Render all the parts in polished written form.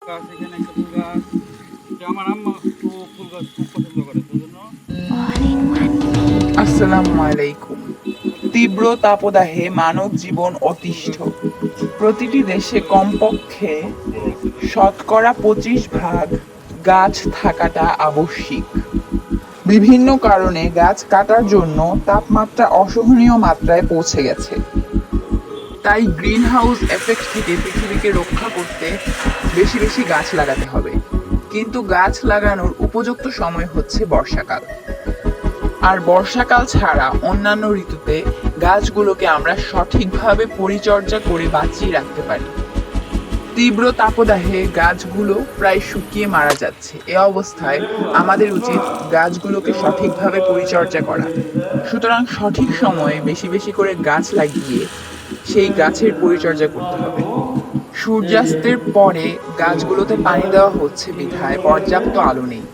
গাছ, এখানে একটা ফুল গাছ। এটা আমার আম্মা তো ফুল গাছ খুব পছন্দ করে, সেজন্য। আসসালামু আলাইকুম। তীব্র তাপদাহে মানব জীবন অতিষ্ঠ। প্রতিটি দেশে কমপক্ষে 25% গাছ থাকাটা আবশ্যিক। বিভিন্ন কারণে গাছ কাটার জন্য তাপমাত্রা অসহনীয় মাত্রায় পৌঁছে গেছে। তাই গ্রিন হাউস এফেক্ট থেকে পৃথিবীকে রক্ষা করতে বেশি বেশি গাছ লাগাতে হবে। কিন্তু গাছ লাগানোর উপযুক্ত সময় হচ্ছে বর্ষাকাল। আর বর্ষাকাল ছাড়া অন্যান্য ঋতুতে গাছগুলোকে আমরা সঠিকভাবে পরিচর্যা করে বাঁচিয়ে রাখতে পারি। তীব্র তাপদাহে গাছগুলো প্রায় শুকিয়ে মারা যাচ্ছে। এ অবস্থায় আমাদের উচিত গাছগুলোকে সঠিকভাবে পরিচর্যা করা। সুতরাং সঠিক সময়ে বেশি বেশি করে গাছ লাগিয়ে সেই গাছের পরিচর্যা করতে হবে। সূর্যাস্তের পরে গাছগুলোতে পানি দেওয়া হচ্ছে বিধায় পর্যাপ্ত আলো নেই,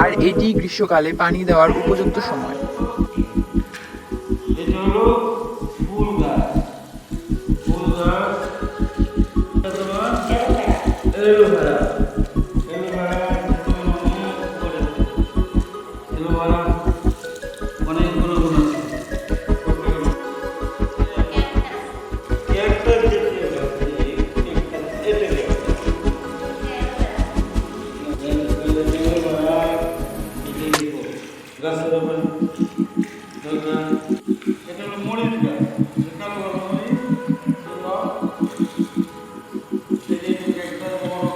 আর এটি গ্রীষ্মকালে পানি দেওয়ার উপযুক্ত সময়। এটা হলো ফুল গাছ। ফুল গাছ এটা তোমার এলোভেরা। এলোভেরা এলোভেরা অনেক গুণগুণ আছে। ক্যাকটাস জাতীয় গাছ, এটা গাছের উপর এটা হলো মরিচ গাছ। কালো কালো মরিচ, একটা বড়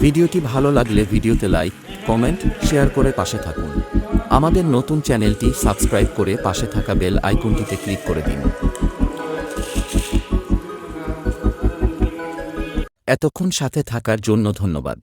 ভিডিওটি ভালো লাগলে ভিডিওতে লাইক, কমেন্ট, শেয়ার করে পাশে থাকুন। আমাদের নতুন চ্যানেলটি সাবস্ক্রাইব করে পাশে থাকা বেল আইকনটিতে ক্লিক করে দিন। এতক্ষণ সাথে থাকার জন্য ধন্যবাদ।